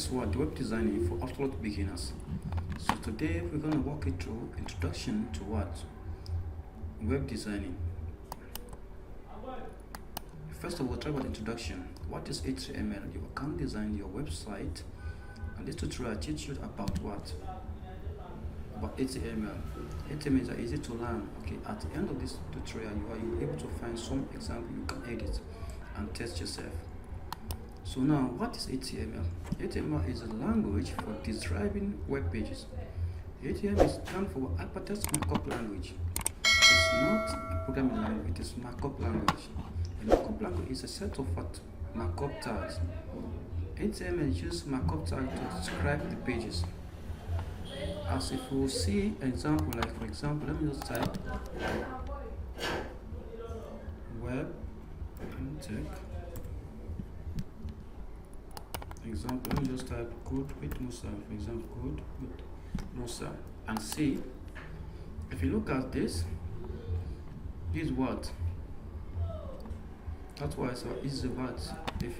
is what the web designing for absolute beginners. So today we're going to walk you through introduction to what web designing. First of all, try about introduction. What is HTML? You can design your website, and this tutorial teach you about what? About HTML. HTML is easy to learn. Okay, at the end of this tutorial, you are able to find some example you can edit and test yourself. So now, what is HTML? HTML is a language for describing web pages. HTML stands for Hypertext Markup Language. It's not a programming language, it is markup language. A markup language is a set of what? Markup tags. HTML uses markup tags to describe the pages. As if we see an example, like for example, let me just type web and check. Example, let me just type code with Musa, for example, code with Musa, and see if you look at this is what. That's why so easy what if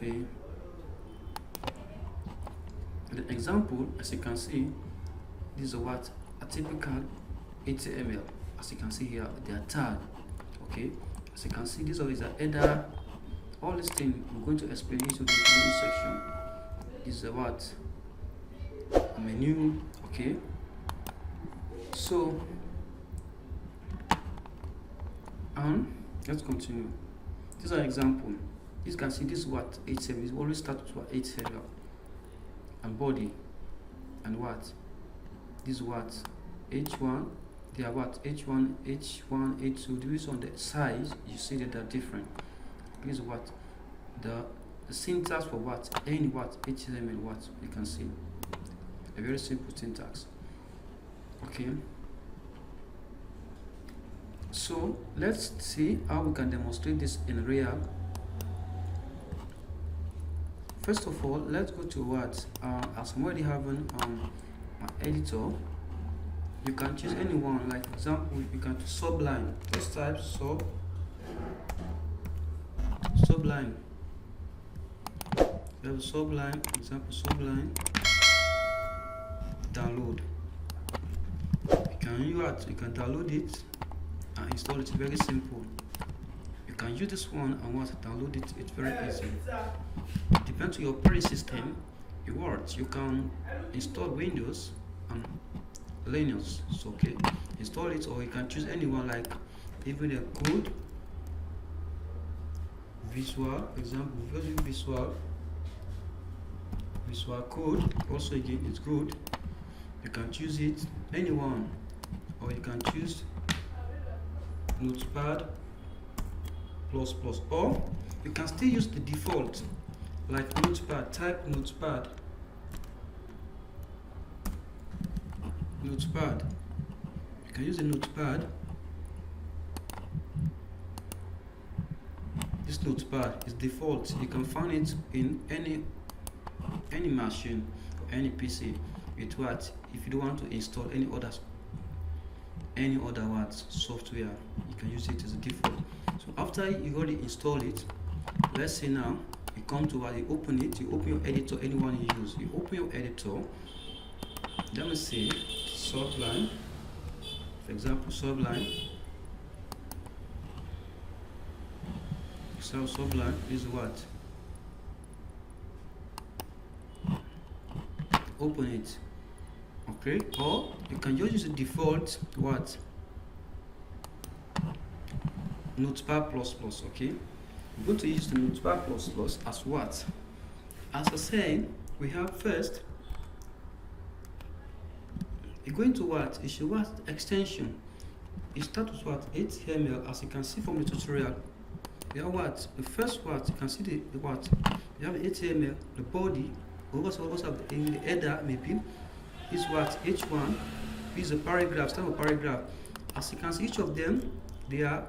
the example, as you can see, this is what a typical HTML. As you can see here, they are tagged. Okay, as you can see, this is a header. All this thing we're going to explain it to the menu section. This is what a menu. Okay, so let's continue. This is an example. You can see this is what HTML is. Always start with what HTML and body and what. This is what H1. They are what H1, H1, H2. This on the size, you see that they're different. This is what the syntax for what any what HTML what you can see. A very simple syntax. Okay. So let's see how we can demonstrate this in real. First of all, let's go to what as I'm already having my editor. You can choose anyone. Like for example, you can choose Sublime. Just type Sublime. You have Sublime, example Sublime. Download. You can download it and install it. Very simple. You can use this one and what download it. It's very easy. Depends on your operating system. It works. You can install Windows and Linux. So okay, install it, or you can choose anyone like even a code, Visual, example Visual Code. Also again, it's good. You can choose it anyone, or you can choose Notepad plus, or you can still use the default like Notepad. Type Notepad. You can use the Notepad. This Notepad is default. You can find it in any machine or any PC. With what if you don't want to install any other what software, you can use it as a default. So after you already install it, let's say now you come to what you open it. You open your editor, anyone you use. You open your editor. Let me see Sublime, for example, Sublime. So Sublime is what? Open it. Okay, or you can just use the default what? Notepad plus. Okay, we're going to use the Notepad plus as what? As I said, we have first. You're going to what? It's your what extension. It starts with what? HTML, as you can see from the tutorial. You have what? The first what? You can see the what? You have HTML, the body. We also have the header maybe. Is what? H1 is a paragraph, start with paragraph. As you can see, each of them, their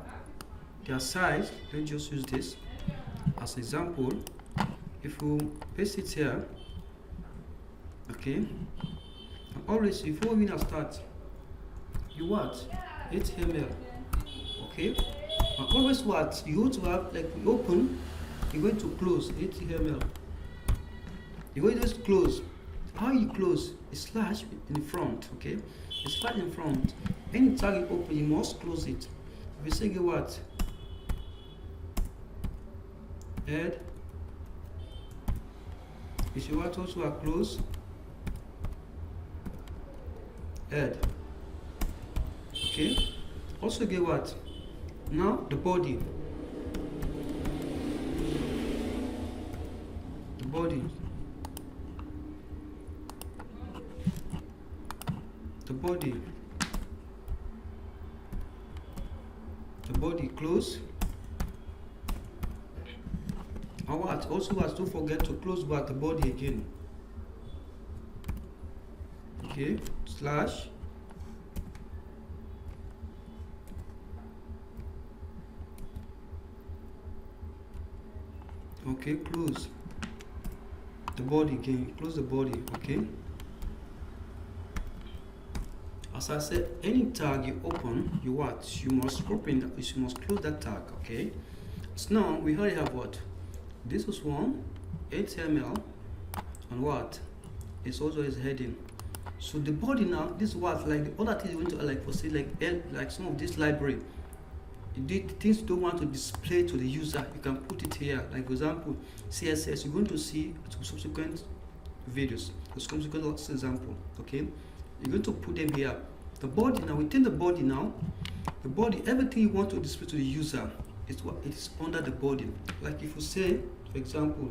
size. Let's just use this as example. If we paste it here, okay. Always before we now start, you what? HTML. Okay. And always what? You want to have like open, you're going to close HTML. You're going to just close. How you close? A slash in front, okay? A slash in front. Any tag you open, you must close it. If you say what? Head. If you want also a close. Head. Okay? Also get what? Now the body. The body. The body. The body close. And what? Also what? Don't forget to close what? The body again. Okay? Slash. Okay, close the body again. Close the body, okay? As I said, any tag you open, you what? You must open that, you must close that tag, okay? So now we already have what? This is one, HTML, and what? It's also is heading. So the body now, this is what, like the other things you want to like proceed, like some of this library. The things you don't want to display to the user, you can put it here. Like for example, CSS, you're going to see subsequent videos, subsequent example, okay? You're going to put them here. The body now, within the body now, the body, everything you want to display to the user is what it is under the body. Like if you say, for example,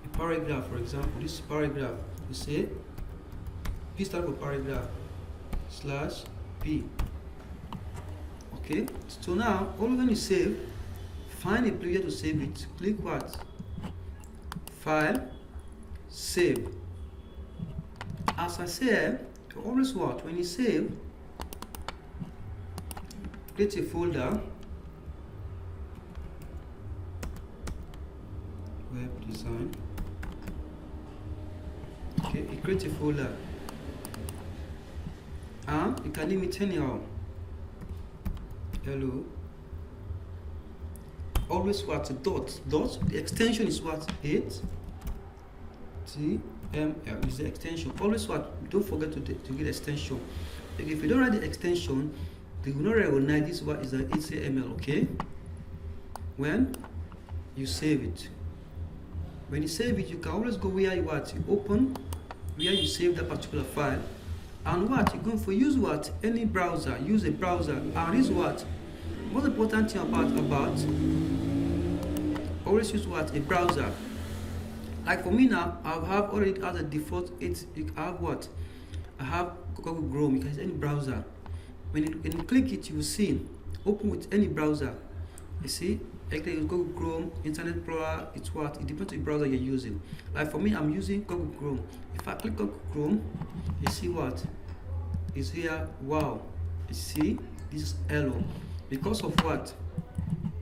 a paragraph, for example, this paragraph, you say, P start for paragraph, slash P. Okay, so now all when you save, find a place to save it. Click what? File, save. As I said, always what? When you save, create a folder, web design. Okay, you create a folder, and you can name it anyhow. Hello. Always what? Dot. The extension is what? 8 TML is the extension. Always what? Don't forget to get extension. Like if you don't write the extension, they will not recognize this what is the HTML, okay? When you save it. When you save it, you can always go where you what? You open where you save that particular file. And what? You're going for use what? Any browser. Use a browser. And this what? Most important thing about always use what? A browser. Like for me now, I have already as a default I have what? I have Google Chrome. You can use any browser. When you click it, you will see open with any browser. You see? Like Google Chrome, Internet Explorer, it's what? It depends on the browser you're using. Like for me, I'm using Google Chrome. If I click Google Chrome, you see what? It's here. Wow. You see? This is hello. Because of what?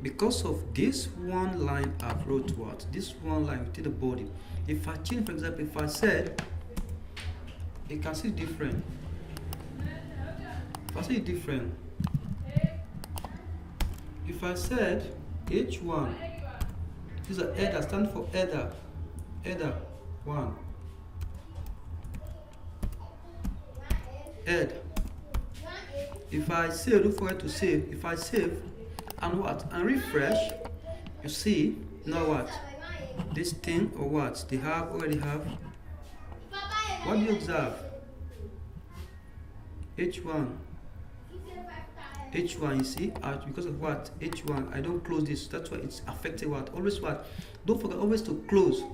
Because of this one line I wrote what? This one line within the body. If I change, for example, if I said, you can see different. If I say different. If I said H1, this is a header, stand for header. Header 1. Head. If I save, don't forget to save. If I save and what? And refresh, you see now what? This thing or what? They have already have. What do you observe? H1. H1, you see, because of what? H1, I don't close this. That's why it's affected what? Always what? Don't forget always to close.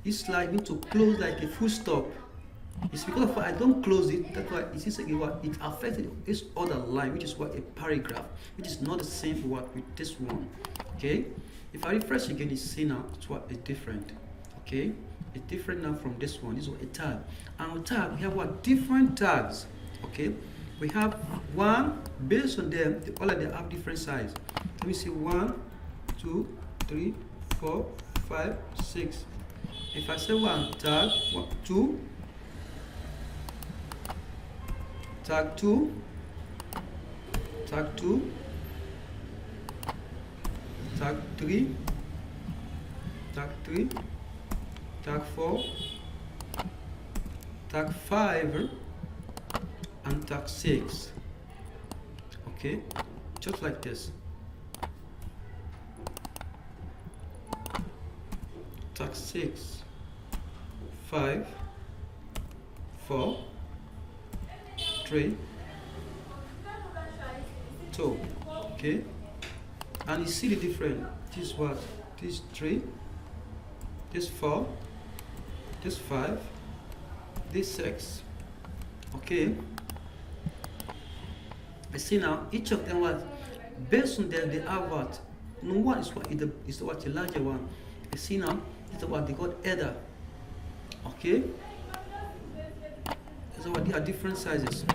It's like me to close like a full stop. It's because of what I don't close it. That's why it is like what it affected this other line, which is what? A paragraph, which is not the same for what with this one. Okay. If I refresh again, you see now it's what? It's different. Okay. It's different now from this one. This is what a tag. And on tag we have what? Different tags. Okay. We have one based on them. All of them have different size. Let me see 1, 2, 3, 4, 5, 6. If I say one tag 1, 2, tag 2, tag 2, tag 3, tag 3, tag 4, tag 5 and tag 6. Okay, just like this. Tag 6, 5, 4, 3, 2. Okay, and you see the difference. This what? This 3, this 4, this 5, this 6. Okay, I see now each of them what based on them they have what. No one is what is what the larger one. I see now this is what they got header. Okay, so what they are different sizes.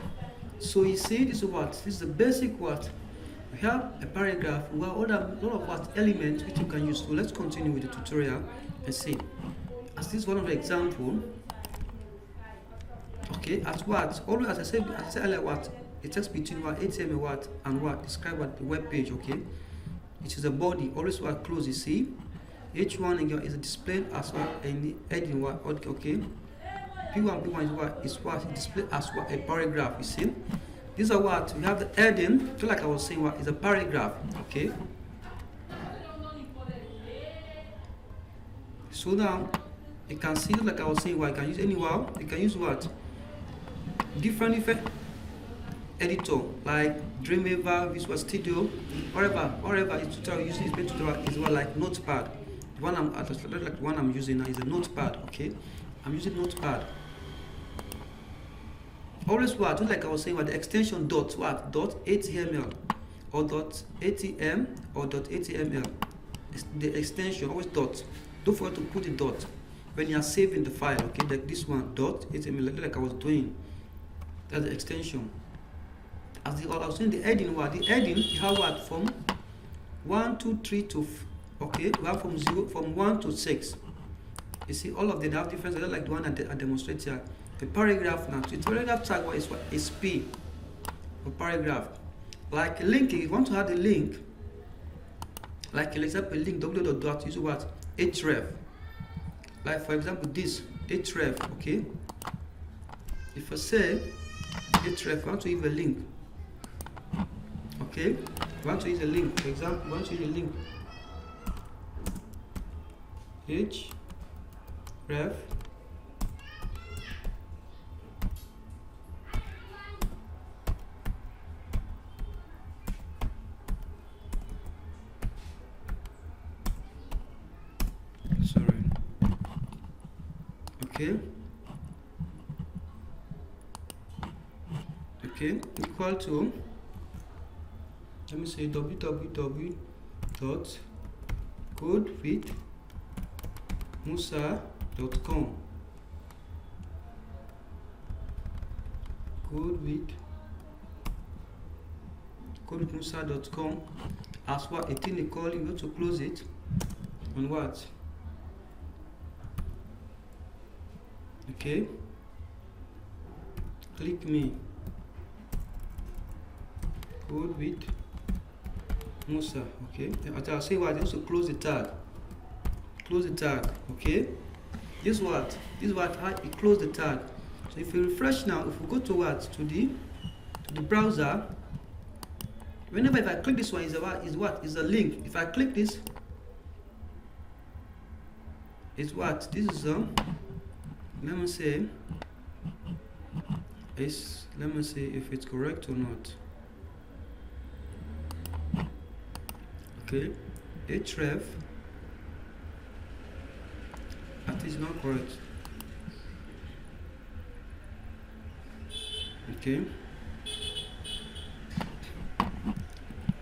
So you see this is what this is the basic what. We have a paragraph, we have a lot of what elements which you can use. So let's continue with the tutorial and see. As this is one of the example. Okay, as what? Always as I said earlier, what it takes between what HTML what and what describe what the web page. Okay, it is a body. Always what close. You see, each one is displayed as what in the heading what. Okay, P1 is what displayed as what a paragraph. You see. These are what we have the heading, just like I was saying, what is a paragraph. Okay. So now you can see, like I was saying, what you can use anywhere. You can use what different editor like Dreamweaver, Visual Studio, whatever is tutorial using is tutorial is what like Notepad. The one I'm using now is a Notepad. Okay, I'm using Notepad. Always what, just like I was saying, what the extension dot what dot .html or dot .atm or dot .html. The extension always dot. Don't forget to put the dot when you are saving the file. Okay, like this one dot .html, like I was doing. That's the extension. As I was saying, the heading what the heading you have what from 1, 2, 3 to okay, we have from 1 to 6. You see, all of them have different. Like the one I demonstrate here. The paragraph now. So the paragraph tag what is P. A paragraph. Like a link, if you want to add a link, like for example, link www. Use what href. Like for example, this href. Okay. If I say href, I want to use a link. Okay. I want to use a link. For example, I want to use a link. href. Okay, equal to, let me say www.codewithmua.com. codewithmua.com. As what a thing they call, you go to close it and what? Okay, click me. Code with Musa. Okay, I'll say what I also close the tag. Close the tag. Okay, this is what I close the tag. So if you refresh now, if we go to what to the browser, whenever if I click this one is a link. If I click this, is what this is let me see if it's correct or not. Okay, href, that is not correct. Okay,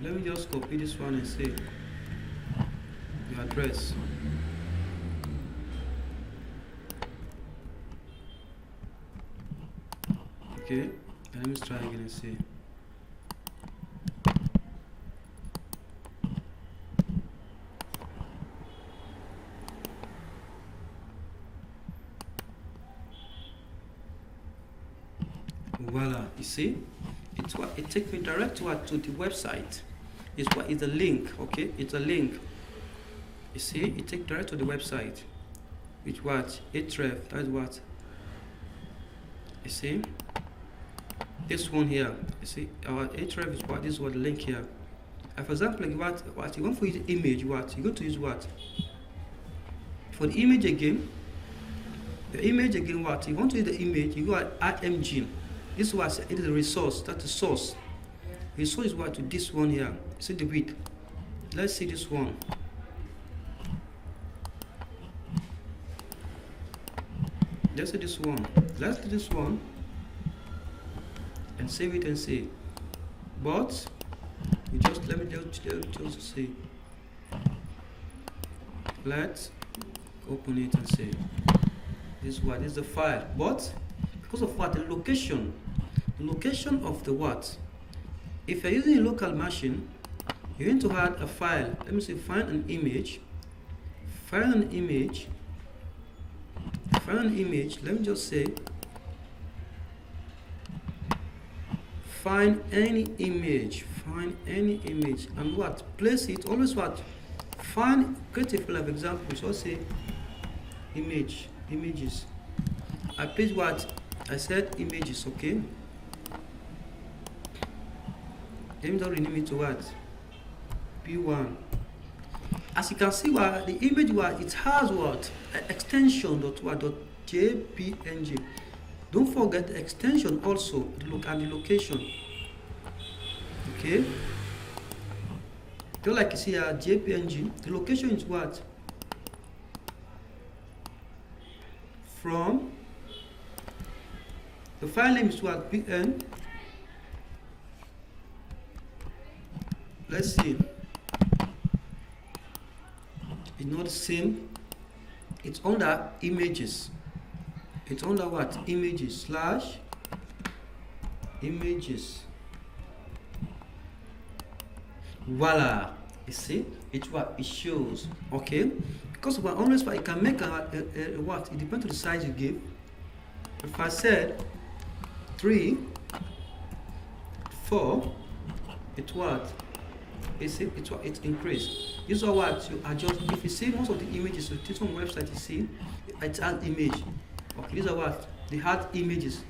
let me just copy this one and say the address. Okay, and let me try again and see. Voila, you see, it's what it takes me direct to the website. It's what is a link. Okay, it's a link. You see, it takes direct to the website. Which what href, that's what You see this one here, you see our href is what, this is what the link here. And for example, like what you want for the image, what you go to use what for the image again. The image again, what you want to use the image, you go at img. This is what it is a resource, that's the source. The source is what to this one here. See the width. Let's see this one. Let's see this one. Let's do this one and save it and see. But we just let me just see. Let's open it and see. This is what is the file. But because of what the location of the what. If you're using a local machine, you need to add a file. Let me say find an image. Find an image. Find an image. Let me just say find any image. Find any image and what? Place it. Always what? Find, create a file of example. So say images. I place what? I said images, okay? Let me just rename it to what? P1. As you can see, what the image, what it has what extension dot what dot jpng. Don't forget the extension also. Look at the location. Okay. Just like you see here, jpng. The location is what? From the file name is what? pn. Let's see. It's not the same. It's under images. It's under what? Images slash images. Voila. You see? It's what it shows. Okay. Because of always what you can make a what? It depends on the size you give. If I said 3, 4, it's what? It's what it increased. These are what you adjust. If you see most of the images, this one website you see, it's an image. Okay, these are what they had images.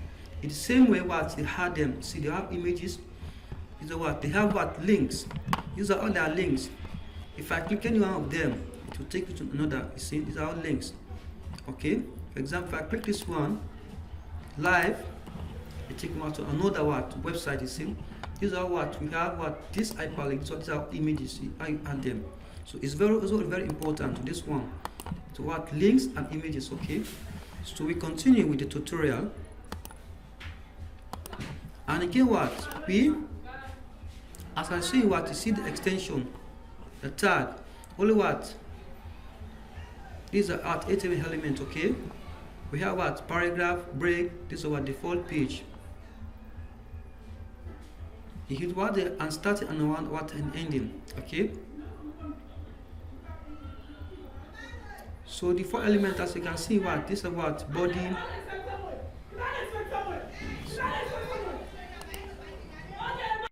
In the same way what they had them. See, they have images. These are what they have what links. These are all their links. If I click any one of them, it will take you to another. You see, these are all links. Okay. For example, if I click this one, live, it takes me to another what website. You see. These are what we have what this hyperlink, so these are images, I add them. So it's also very important to this one. To what links and images, okay? So we continue with the tutorial. And again what? As I see what you see the extension, the tag, only what? These are at HTML element, okay? We have what? Paragraph, break, this is our default page. You hit what and starting and what and ending, okay? So the 4 elements, as you can see, what this is what body,